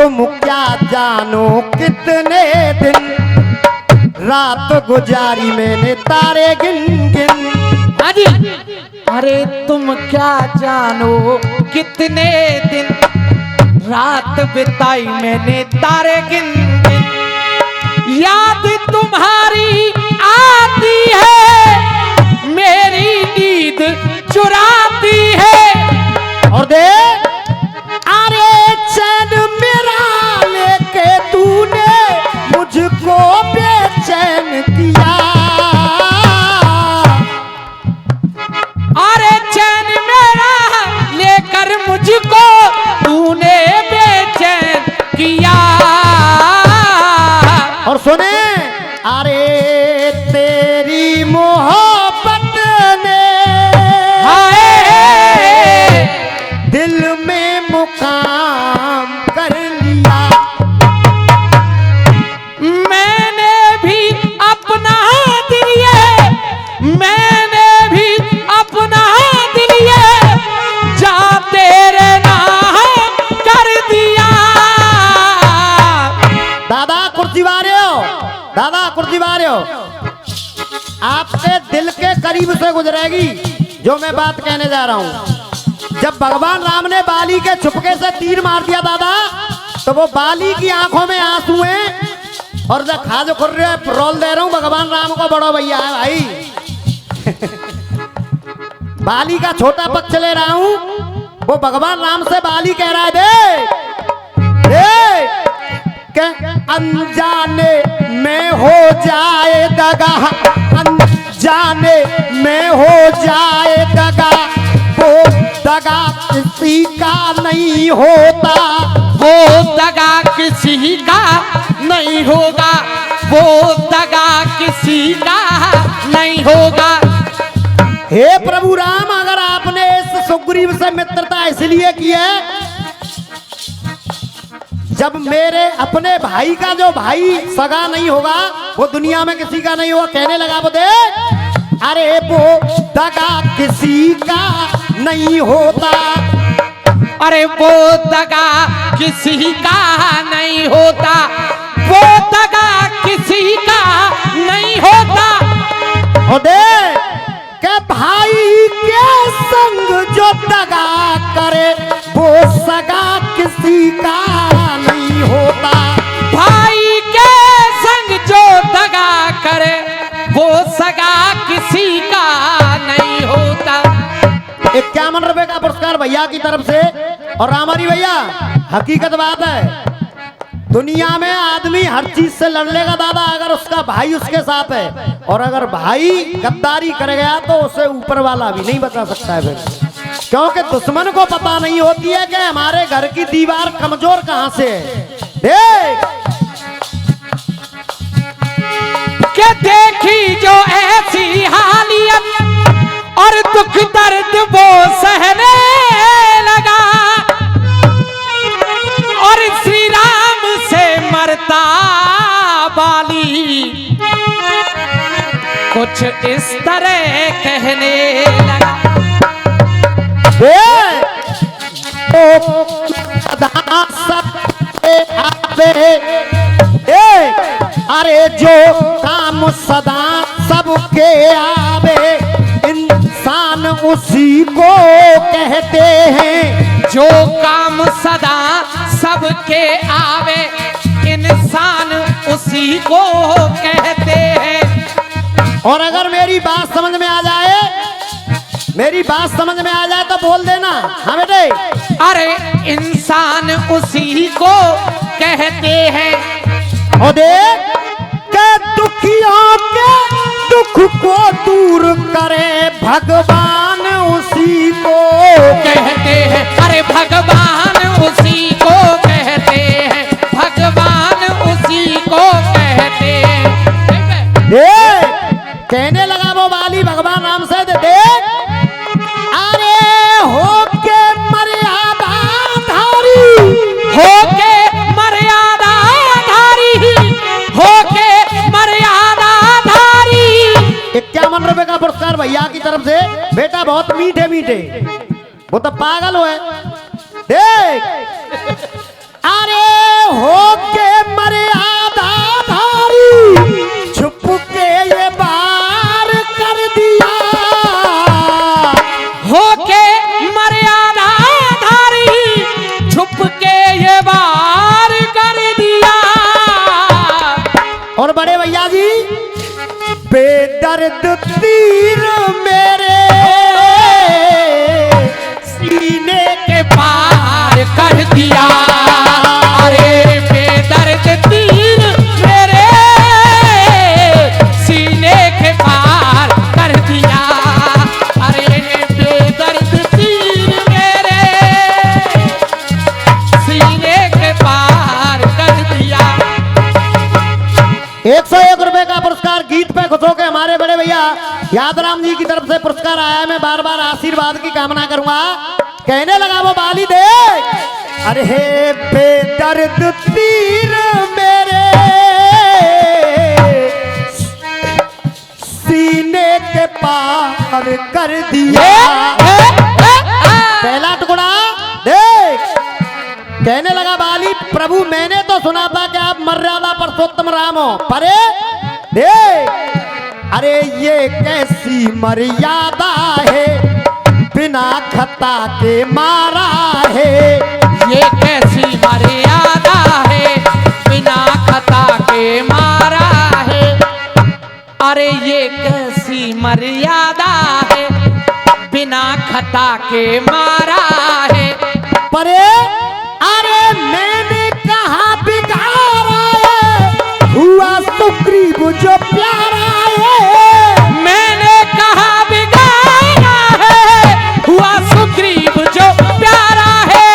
तुम क्या जानो कितने दिन रात गुजारी मैंने तारे गिन गिन। हाजी। अरे तुम क्या जानो कितने दिन रात बिताई मैंने तारे गिन गिन। याद तुम्हारी आती है मेरी नींद चुराती है। और दे अरे चैन मेरा लेके तूने मुझको बेचैन किया। अरे चैन मेरा लेकर मुझको तूने बेचैन किया। और सुने अरे तेरी मोहब्बत ने हाय दिल में मुकाम कर लिया। मैंने भी अपना दिल ये मैंने भी अपना दिल ये जा तेरे नाम कर दिया। दादा कुर्सी वाले हो, दादा कुर्सी वाले हो, आपके दिल के करीब से गुजरेगी जो मैं बात कहने जा रहा हूं। जब भगवान राम ने बाली के छुपके से तीर मार दिया दादा, तो वो बाली की आंखों में आंसू हैं। और जब खाजो खुर रहे रोल दे रहा हूं, भगवान राम को बड़ो भैया है भाई। बाली का छोटा पक्ष ले रहा हूं, वो भगवान राम से बाली कह रहा है दे के अनजाने में हो जाए दगा, अनजाने में हो जाए दगा, वो दगा किसी का नहीं होता। वो दगा किसी का नहीं होगा, वो दगा किसी का नहीं होगा। हे प्रभु राम, अगर आपने इस सुग्रीव से मित्रता इसलिए की है, जब मेरे अपने भाई का जो भाई सगा नहीं होगा वो दुनिया में किसी का नहीं होगा। कहने लगा वो दे अरे वो दगा किसी का नहीं होता। अरे वो दगा किसी का नहीं होता, वो दगा किसी का नहीं होता। और दे के भाई के संग जो दगा करे वो सगा किसी का नहीं होता। भाई के संग जो दगा करे वो सगा किसी का नहीं होता। 51 रुपए का पुरस्कार भैया की तरफ से। और रामारी भैया, हकीकत बात है, दुनिया में आदमी हर चीज से लड़ लेगा दादा अगर उसका भाई उसके साथ है, और अगर भाई गद्दारी कर गया तो उसे ऊपर वाला भी नहीं बचा सकता है फिर। क्योंकि दुश्मन को पता नहीं होती है कि हमारे घर की दीवार कमजोर कहां से है। देख के देखी जो ऐसी हालियत और दुख दर्द वो सहने लगा, और श्री राम से मरता बाली कुछ इस तरह कहने लगा। अरे जो काम सदा सबके आवे इंसान उसी को कहते हैं। जो काम सदा सबके आवे इंसान उसी को कहते हैं। और अगर मेरी बात समझ में आ जाए, मेरी बात समझ में आ जाए तो बोल देना हाँ बेटे। अरे इंसान उसी को कहते हैं। और देख के दुखियों के दुख को दूर करे भगवान उसी को कहते हैं। अरे भगवान उसी को कहते हैं, भगवान उसी को कहते हैं। कहने लगा वो वाली भगवान राम से देख अरे होके मर्यादा धारी, होके मर्यादा धारी, होके मर्यादा धारी। 51 रुपए का पुरस्कार भैया की तरफ से। बेटा बहुत मीठे मीठे, वो तो पागल हुए। देख अरे बेदर्द तीर मेरे सीने के पार कर दिया। अरे बेदर्द तीर मेरे सीने के पार कर दिया। अरे बेदर्द तीर मेरे सीने के पार कर दिया। 101 रुपए का पुरस्कार गीत पे खुश होकर हमारे बड़े भैया यादराम जी की तरफ से पुरस्कार आया है। मैं बार बार आशीर्वाद की कामना करूंगा। कहने लगा वो बाली देख, अरे हे बेदर्द तीर मेरे सीने के पार कर दिया। पहला टुकड़ा देख, कहने लगा बाली प्रभु मैंने तो सुना था कि आप मर्यादा पुरुषोत्तम राम हो, परे देख अरे ये कैसी मर्यादा है बिना खता के मारा है। ये कैसी मर्यादा है बिना खता के मारा है। अरे ये कैसी मर्यादा है बिना खता के मारा है। परे अरे मैंने कहा बिगाड़ा है हुआ सुग्रीव जो प्यारा है। मैंने कहा बिगाड़ा है हुआ सुग्रीव जो प्यारा है।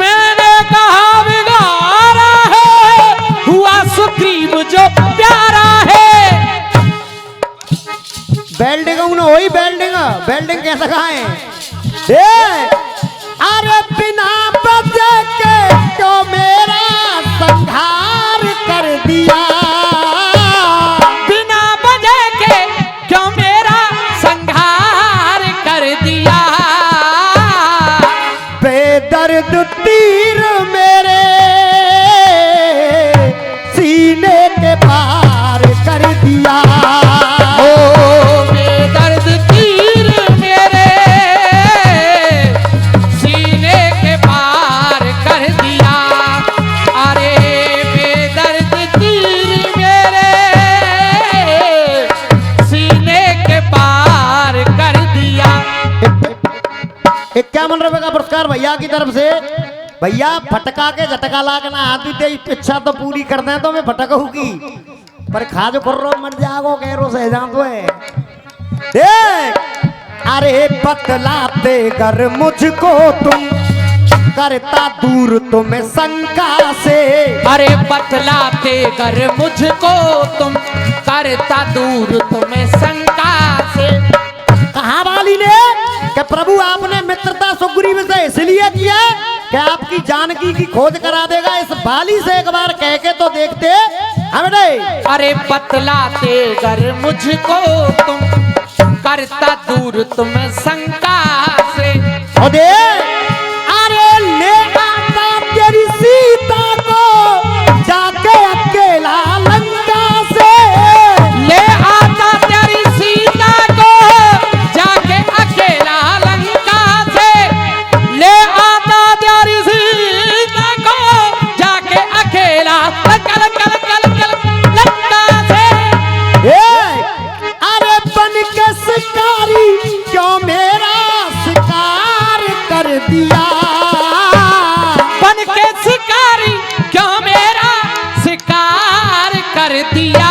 मैंने कहा बिगाड़ा है हुआ सुग्रीव जो प्यारा है। बेल्डिंग उन्होंने वही बेल्डिंग कैसे खाए अरे बिना बजे के तो मेरा संहार कर दिया। बिना बजे के क्यों मेरा संहार कर दिया। बेदर्द तीर मेरे सीने के पार कर दिया। ओ बेदर्द तीर मेरे सीने के पार कर दिया। अरे बेदर्द तीर मेरे सीने के पार कर दिया। 51 रुपए का पुरस्कार भैया की तरफ से। भैया फटका के झटका ला के ना आती थे इच्छा तो पूरी कर दे तो मैं फटक होगी पर खाज खुर्रो मर जागो कह से जा तो है देख। अरे बतलाते कर मुझको तुम करता दूर तुम्हें शंका से। अरे बतलाते कर मुझको तुम करता दूर तुम्हें शंका से। कहा वाली ने कि प्रभु आपने मित्रता सुग्रीव से इसलिए किया कि आपकी जानकी की खोज करा देगा। इस बाली से एक बार कह के तो देखते हमें। अरे बतलाते कर मुझको तुम करता दूर तुम्हें शंका से। अरे ले आता तेरी सीता को जाके अकेला लंका से। ले आता तेरी सीता को जाके अकेला लंका से। ले आता तेरी सीता को जाके अकेला कल कल कल कल लंका से। अरे बन के शिकारी क्यों मेरा शिकार कर दिया। बन के शिकारी क्यों मेरा शिकार कर दिया।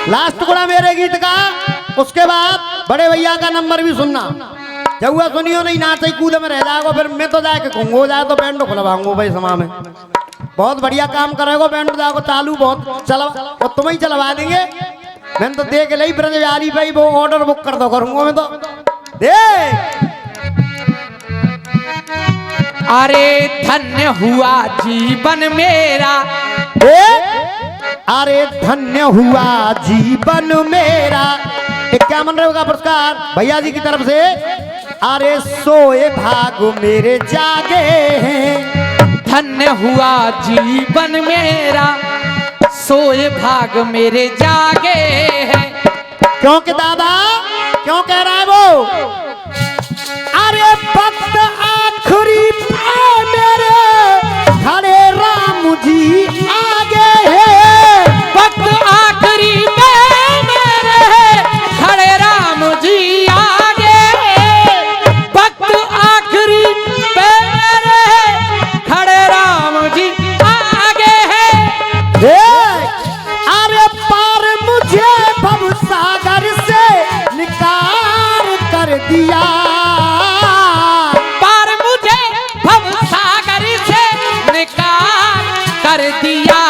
लास्ट टुकड़ा मेरे गीत का। उसके बाद बड़े भैया का नंबर भी सुनना। जब हुआ सुनियो नहीं नाचे कूदे में रह जाएगा फिर मैं तो जाके कहूँगा जाए तो बैंड खुलवाऊंगा भाई समा में। बहुत बढ़िया काम करेगा बैंड जाओ चालू बहुत चलवा और तुम्हें ही चलवा देंगे। मैंने तो देख ली ब्रज बिहारी भाई वो ऑर्डर बुक कर दो करूंगा मैं तो दे। अरे धन्य हुआ जीवन मेरा। अरे धन्य हुआ जीवन मेरा। 51 रुपए का पुरस्कार भैया जी की तरफ से। अरे सोए भाग मेरे जागे हैं। धन्य हुआ जीवन मेरा सोए भाग मेरे जागे हैं। क्योंकि दादा क्यों कह रहा है वो। अरे वक्त आखिरी पे मेरे खड़े राम जी आगे है। वक्त आखिरी में कर दिया।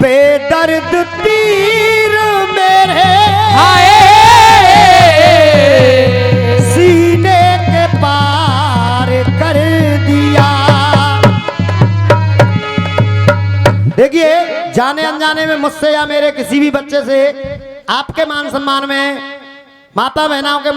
बेदर्द तीर मेरे हाय सीने के पार कर दिया। देखिए, जाने अनजाने में मुझसे या मेरे किसी भी बच्चे से आपके मान सम्मान में, माता बहनों के